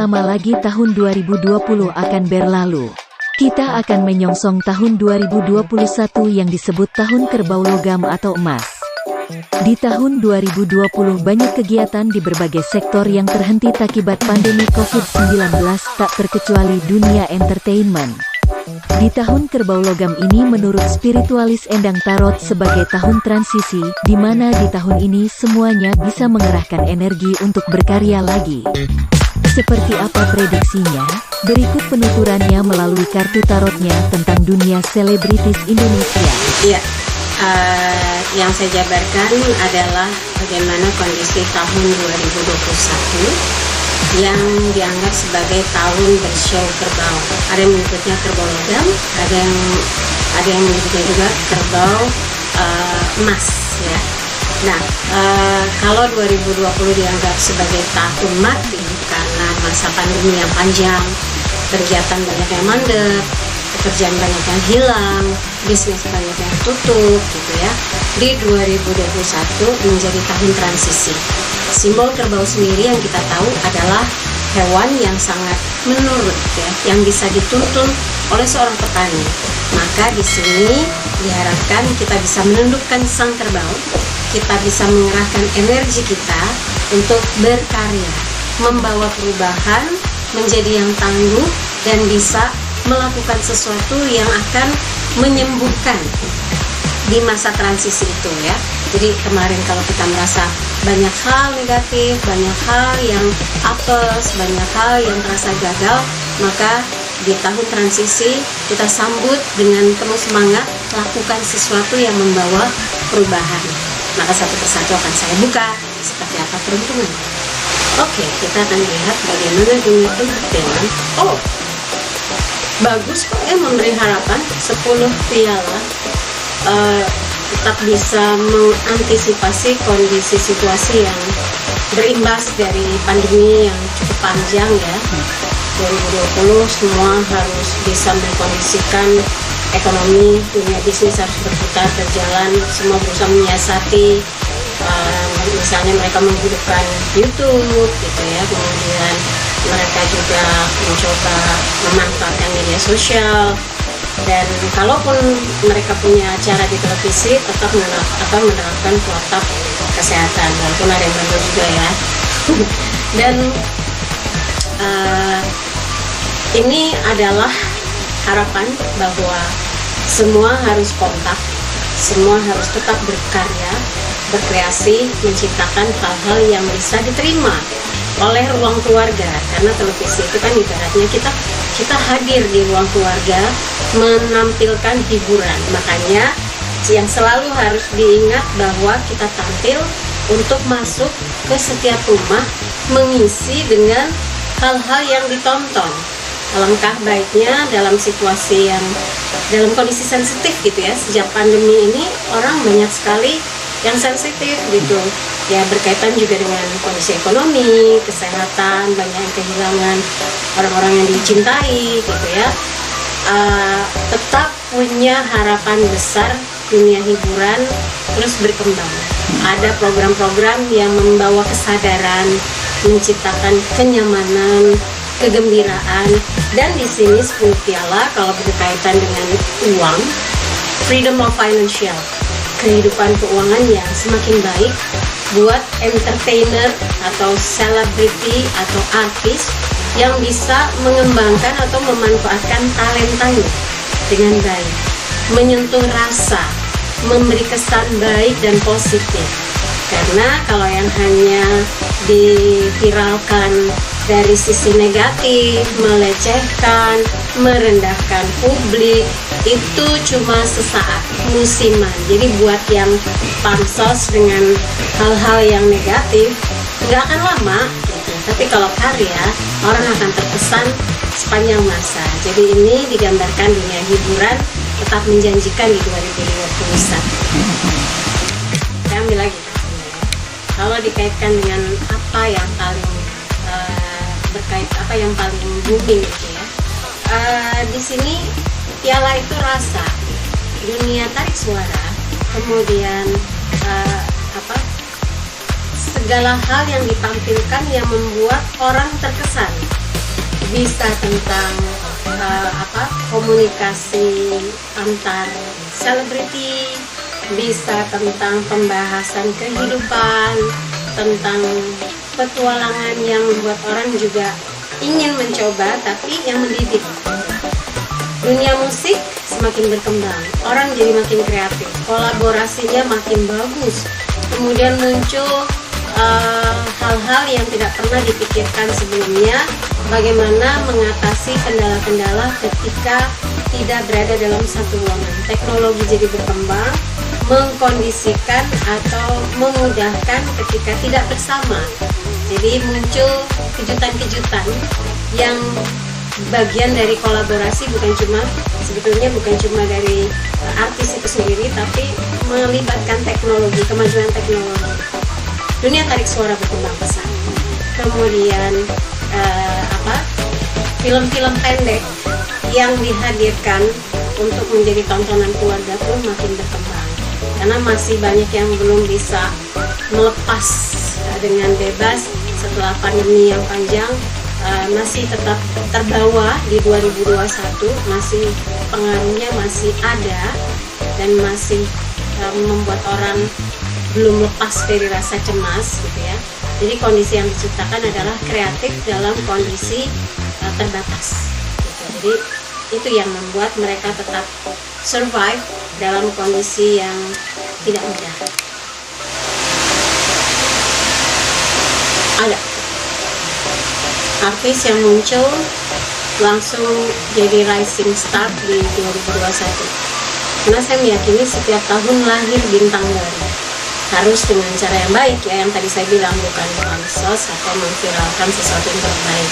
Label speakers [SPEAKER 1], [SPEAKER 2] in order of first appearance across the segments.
[SPEAKER 1] lama lagi tahun 2020 akan berlalu. Kita akan menyongsong tahun 2021 yang disebut tahun kerbau logam atau emas. Di tahun 2020 banyak kegiatan di berbagai sektor yang terhenti akibat pandemi COVID-19, tak terkecuali dunia entertainment. Di tahun kerbau logam ini menurut spiritualis Endang Tarot sebagai tahun transisi, di mana di tahun ini semuanya bisa mengerahkan energi untuk berkarya lagi. Seperti apa prediksinya? Berikut penuturannya melalui kartu tarotnya tentang dunia selebritis Indonesia.
[SPEAKER 2] Iya, yang saya jabarkan adalah bagaimana kondisi tahun 2021 yang dianggap sebagai tahun bershow kerbau. Ada yang menyebutnya kerbau logam, ada yang menyebutnya juga kerbau emas, ya. Nah, kalau 2020 dianggap sebagai tahun mati karena masa pandemi yang panjang, kegiatan banyak yang mandek, pekerjaan banyak yang hilang, bisnis banyak yang tutup, gitu ya. Di 2021 menjadi tahun transisi. Simbol kerbau sendiri yang kita tahu adalah hewan yang sangat menurut, ya, yang bisa dituntun oleh seorang petani. Maka di sini diharapkan kita bisa menundukkan sang kerbau, kita bisa mengerahkan energi kita untuk berkarya, membawa perubahan menjadi yang tangguh dan bisa melakukan sesuatu yang akan menyembuhkan di masa transisi itu, ya. Jadi kemarin kalau kita merasa banyak hal negatif, banyak hal yang apes, banyak hal yang terasa gagal, maka di tahun transisi kita sambut dengan penuh semangat, lakukan sesuatu yang membawa perubahan. Maka satu persatu akan saya buka seperti apa peruntungan. Oke, kita akan lihat bagaimana dunia entertainment. Oh, bagus kok ya, memberi harapan 10 piala. Tetap bisa mengantisipasi kondisi situasi yang berimbas dari pandemi yang cukup panjang, ya. 2020 semua harus bisa mengkondisikan ekonomi, dunia bisnis harus berputar, berjalan, semua berusaha menyiasati, misalnya mereka menghidupkan YouTube, gitu ya, kemudian mereka juga mencoba memanfaatkan media sosial, dan kalaupun mereka punya acara di televisi tetap akan menerapkan protokol kesehatan, walaupun ada yang baru juga, ya. Dan ini adalah harapan bahwa semua harus kompak, semua harus tetap berkarya, berkreasi, menciptakan hal-hal yang bisa diterima oleh ruang keluarga. Karena televisi itu kan ibaratnya kita hadir di ruang keluarga menampilkan hiburan. Makanya yang selalu harus diingat bahwa kita tampil untuk masuk ke setiap rumah, mengisi dengan hal-hal yang ditonton. Alangkah baiknya dalam situasi yang dalam kondisi sensitif, gitu ya. Sejak pandemi ini orang banyak sekali yang sensitif, gitu ya, berkaitan juga dengan kondisi ekonomi, kesehatan, banyak yang kehilangan orang-orang yang dicintai, gitu ya. Tetap punya harapan besar dunia hiburan terus berkembang. Ada program-program yang membawa kesadaran, menciptakan kenyamanan, kegembiraan, dan di sini 10 piala kalau berkaitan dengan uang, freedom of financial, kehidupan keuangan yang semakin baik buat entertainer atau selebriti atau artis yang bisa mengembangkan atau memanfaatkan talentanya dengan baik, menyentuh rasa, memberi kesan baik dan positif. Karena kalau yang hanya diviralkan dari sisi negatif, melecehkan, merendahkan publik, itu cuma sesaat, musiman. Jadi buat yang pansos dengan hal-hal yang negatif, nggak akan lama, gitu. Tapi kalau karya, orang akan terkesan sepanjang masa. Jadi ini digambarkan dunia hiburan tetap menjanjikan di 2021. Saya ambil lagi. Kalau dikaitkan dengan apa yang paling apa yang paling booming, gitu ya. Di sini piala itu rasa, dunia tarik suara, kemudian segala hal yang ditampilkan yang membuat orang terkesan bisa tentang komunikasi antar selebriti, bisa tentang pembahasan kehidupan, tentang petualangan yang membuat orang juga ingin mencoba, tapi yang mendidik. Dunia musik semakin berkembang, orang jadi makin kreatif, kolaborasinya makin bagus, kemudian muncul hal-hal yang tidak pernah dipikirkan sebelumnya, bagaimana mengatasi kendala-kendala ketika tidak berada dalam satu ruangan. Teknologi jadi berkembang, mengkondisikan atau memudahkan ketika tidak bersama. Jadi muncul kejutan-kejutan yang bagian dari kolaborasi, sebetulnya bukan cuma dari artis itu sendiri, tapi melibatkan teknologi, kemajuan teknologi. Dunia tarik suara berkembang pesat. Kemudian film-film pendek yang dihadirkan untuk menjadi tontonan keluarga pun makin berkembang, karena masih banyak yang belum bisa melepas dengan bebas setelah pandemi yang panjang. Masih tetap terbawa di 2021, masih pengaruhnya masih ada dan masih membuat orang belum lepas dari rasa cemas gitu ya. Jadi kondisi yang diciptakan adalah kreatif dalam kondisi terbatas gitu. Jadi itu yang membuat mereka tetap survive dalam kondisi yang tidak mudah. Ada artis yang muncul langsung jadi rising star di 2021, karena saya meyakini setiap tahun lahir bintang baru, harus dengan cara yang baik ya, yang tadi saya bilang, bukan bansos atau memviralkan sesuatu yang terbaik.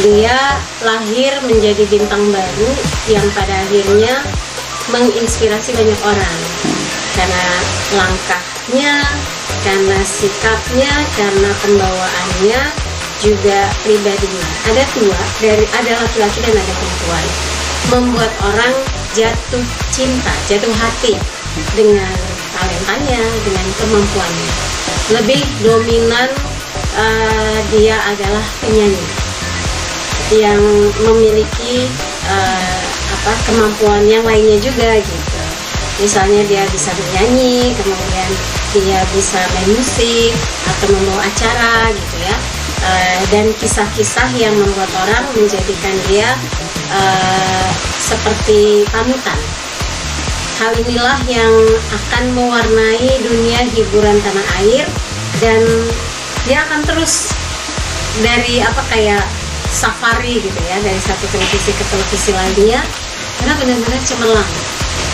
[SPEAKER 2] Dia lahir menjadi bintang baru yang pada akhirnya menginspirasi banyak orang karena langkahnya, karena sikapnya, karena pembawaannya, juga pribadinya. Ada laki-laki dan ada perempuan, membuat orang jatuh cinta, jatuh hati dengan talentanya, dengan kemampuannya. Lebih dominan dia adalah penyanyi yang memiliki kemampuan yang lainnya juga gitu. Misalnya dia bisa bernyanyi, kemudian dia bisa main musik atau membawa acara gitu ya. Dan kisah-kisah yang membuat orang menjadikan dia seperti panutan. Hal inilah yang akan mewarnai dunia hiburan tanah air, dan dia akan terus dari kayak safari gitu ya, dari satu televisi ke televisi lainnya, karena benar-benar cemerlang,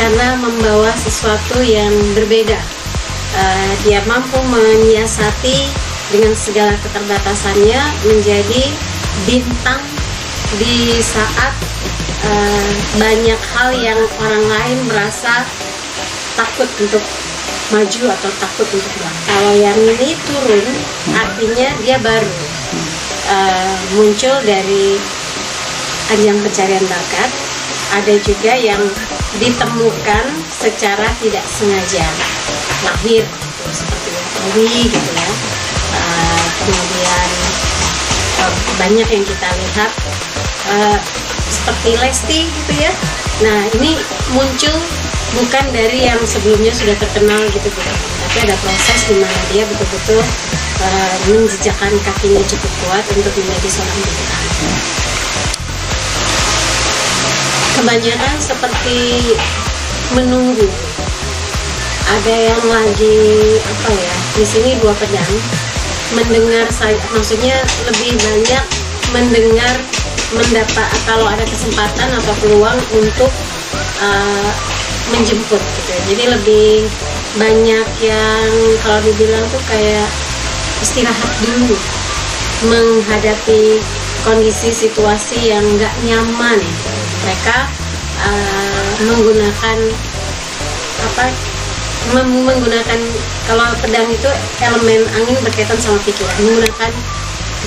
[SPEAKER 2] karena membawa sesuatu yang berbeda. Dia mampu menyiasati dengan segala keterbatasannya menjadi bintang di saat banyak hal yang orang lain merasa takut untuk maju atau takut untuk bangkit. Kalau yang ini turun, artinya dia baru muncul dari ajang pencarian bakat. Ada juga yang ditemukan secara tidak sengaja, lahir gitu, seperti Dewi gitu ya. Kemudian banyak yang kita lihat seperti Lesti gitu ya. Nah, ini muncul bukan dari yang sebelumnya sudah terkenal gitu, tapi ada proses di mana dia betul-betul menjejakkan kakinya cukup kuat untuk menjadi seorang bintang. Kebanyakan seperti menunggu. Ada yang lagi di sini dua pedang, mendengar saja, maksudnya lebih banyak mendengar, mendapat kalau ada kesempatan atau peluang untuk menjemput gitu. Jadi lebih banyak yang kalau dibilang tuh kayak istirahat dulu menghadapi kondisi situasi yang nggak nyaman. Mereka menggunakan kalau pedang itu elemen angin berkaitan sama pikiran, menggunakan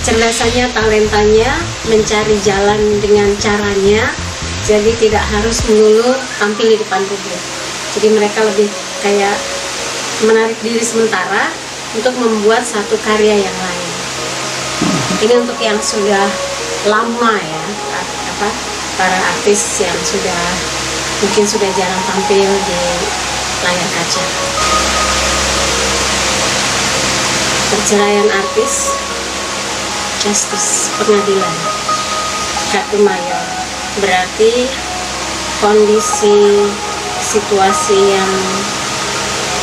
[SPEAKER 2] kecerdasannya, talentanya, mencari jalan dengan caranya, jadi tidak harus melulu tampil di depan publik. Jadi mereka lebih kayak menarik diri sementara untuk membuat satu karya yang lain. Ini untuk yang sudah lama ya, para artis yang mungkin sudah jarang tampil di layar kaca. Perceraian artis, justice, pengadilan, Ratu Mayor, berarti kondisi situasi yang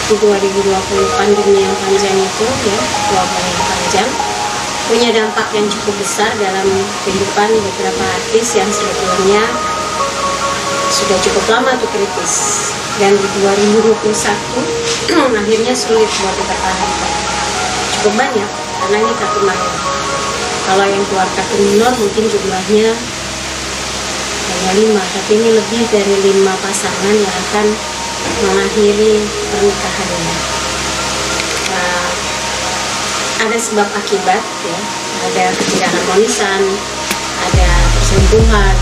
[SPEAKER 2] di 2020 pandemi yang panjang itu ya, wabah yang panjang, punya dampak yang cukup besar dalam kehidupan beberapa artis yang sebetulnya sudah cukup lama tuh kritis, dan di 2021 akhirnya sulit buat dipertahankan. Cukup banyak karena ini kartu mayor. Kalau yang keluar kartu minor mungkin jumlahnya hanya 5, tapi ini lebih dari 5 pasangan yang akan mengakhiri pernikahannya. Ada sebab akibat ya, ada ketidakharmonisan, ada perselingkuhan,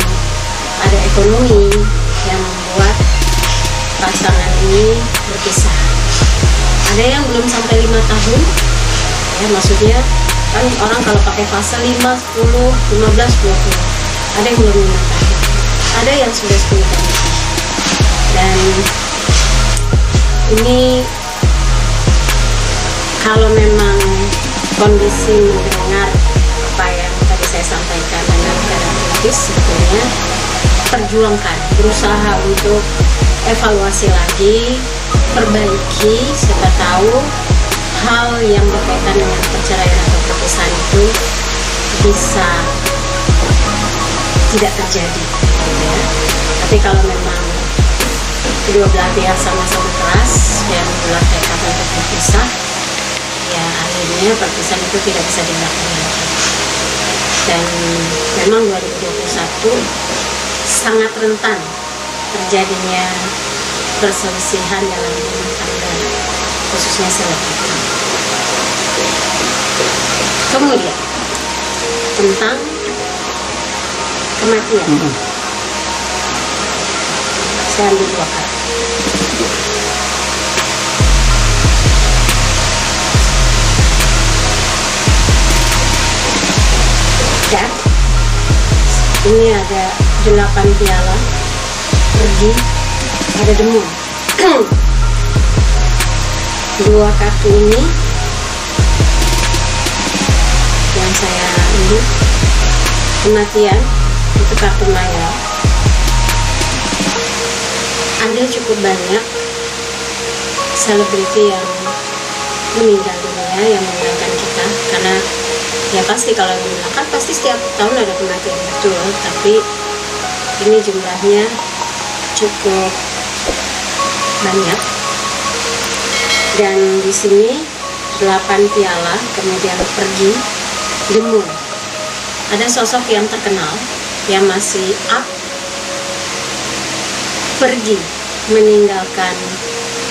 [SPEAKER 2] ada ekonomi yang membuat pasangan ini berpisah. Ada yang belum sampai 5 tahun ya, maksudnya kan orang kalau pakai fase 5, 10, 15, 20, ada yang belum 5 tahun, ada yang sudah 10 tahun. Dan ini kalau memang kondisi mendengar apa yang tadi saya sampaikan dengan keadaan kritis, sebetulnya perjuangkan, berusaha untuk evaluasi lagi, perbaiki, siapa tahu hal yang berkaitan dengan perceraian atau perpisahan itu bisa tidak terjadi ya. Tapi kalau memang kedua belah pihak sama-sama keras dan bulat tekad untuk berpisah, ya akhirnya perpisahan itu tidak bisa dilakukan lagi. Dan memang 2021 sangat rentan terjadinya perselisihan dalam rumah tangga, khususnya selebriti. Kemudian tentang kematian, saya ambil 2 kartu. Dan ini ada 8 piala, pergi, ada demam. 2 kartu ini yang saya ini kematian, itu kartu mayor. Ada cukup banyak selebriti yang meninggal dunia, yang meninggalkan kita, karena ya pasti kalau yang meninggal kan pasti setiap tahun ada kematian, betul, tapi ini jumlahnya cukup banyak. Dan di sini 8 piala, kemudian pergi, demam. Ada sosok yang terkenal yang masih up, pergi, meninggalkan,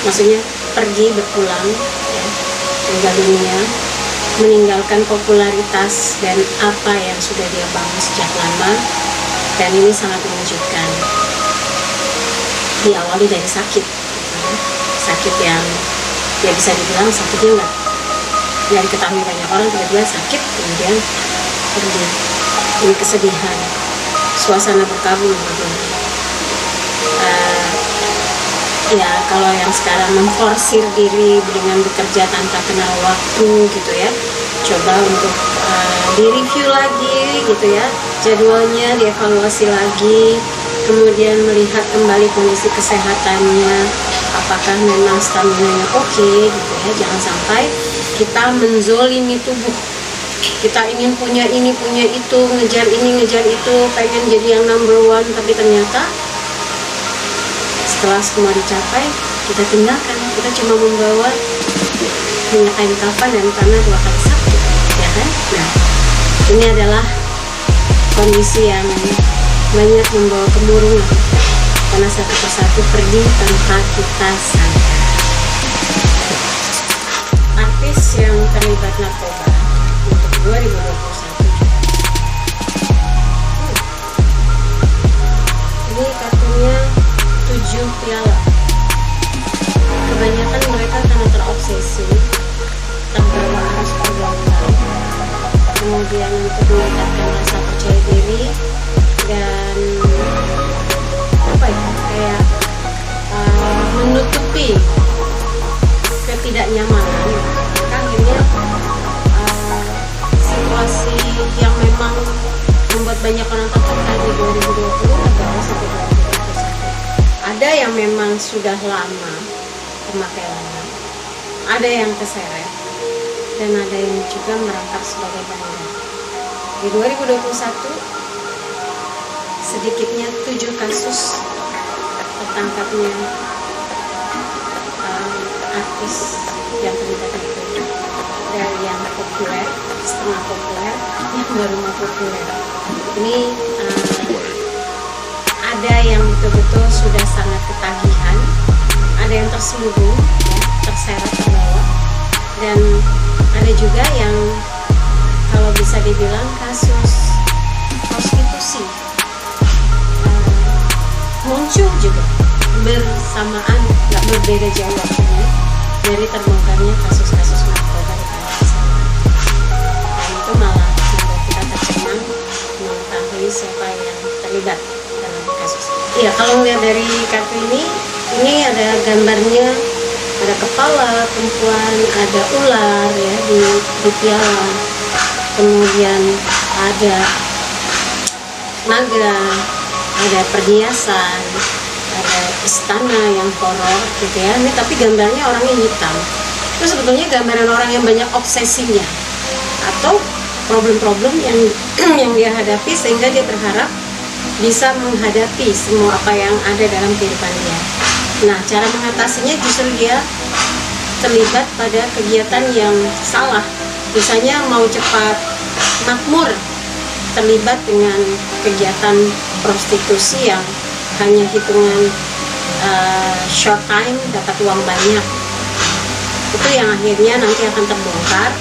[SPEAKER 2] maksudnya pergi, berpulang ya, meninggal dunia, meninggalkan popularitas dan apa yang sudah dia bangun sejak lama. Dan ini sangat mengejutkan. Diawali dari sakit, sakit yang ya bisa dibilang sakitnya nggak diketahui banyak orang, tiba-tiba sakit kemudian pergi. Ini kesedihan, suasana berkabung ya. Kalau yang sekarang memforsir diri dengan bekerja tanpa kenal waktu gitu ya, coba untuk direview lagi gitu ya, jadwalnya dievaluasi lagi, kemudian melihat kembali kondisi kesehatannya, apakah memang stamina-nya oke gitu ya. Jangan sampai kita menzolimi tubuh, kita ingin punya ini punya itu, ngejar ini ngejar itu, pengen jadi yang number one, tapi ternyata setelah semua dicapai kita tinggalkan. Kita cuma membawa minyak kain kafan dan tanah 2 kali sakit ya kan. Nah, ini adalah kondisi yang banyak membawa kemurungan karena satu persatu pergi tanpa kita sangka. Artis yang terlibat narkoba untuk 2021 ini kartunya 7 piala. Kebanyakan mereka karena terobsesi, terbawa arus pergaulan, kemudian untuk meningkatkan rasa percaya diri, dan apa ya, kayak menutupi ketidaknyamanan. Maka akhirnya situasi yang memang membuat banyak orang tertekan di 2020 adalah sampai 2021. Ada yang memang sudah lama pemakaiannya, ada yang terseret, dan ada yang juga merangkap sebagai bandar. Di 2021 sedikitnya 7 kasus tertangkapnya artis yang terlibat itu, dari yang populer, setengah populer, yang baru mau populer. Ini ada yang betul-betul sudah sangat ketagihan, ada yang terselubung, ya, terseret ke bawah, dan ada juga yang kalau bisa dibilang kasus prostitusi muncul juga bersamaan, nggak berbeda jauh waktunya dari terbongkarnya kasus-kasus narkoba di kawasan. Dan itu malah membuat kita tercengang mengetahui siapa yang terlibat dalam kasus ini. Iya, kalau lihat dari kartu ini ada gambarnya, ada kepala perempuan, ada ular ya di piala, kemudian ada naga, ada perhiasan, ada istana yang horor gitu ya. Ini tapi gambarnya orangnya hitam. Itu sebetulnya gambaran orang yang banyak obsesinya atau problem-problem yang dia hadapi, sehingga dia berharap bisa menghadapi semua apa yang ada dalam kehidupan dia. Nah, cara mengatasinya justru dia terlibat pada kegiatan yang salah. Misalnya mau cepat makmur, terlibat dengan kegiatan prostitusi yang hanya hitungan short time dapat uang banyak. Itu yang akhirnya nanti akan terbongkar,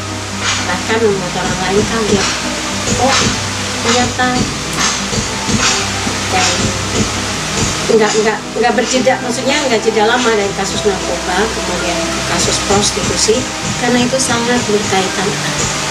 [SPEAKER 2] bahkan membuat orang lain kaget. Oh, ternyata. Dan nggak berjeda, maksudnya nggak jeda lama dari kasus narkoba kemudian kasus prostitusi, karena itu sangat berkaitan erat.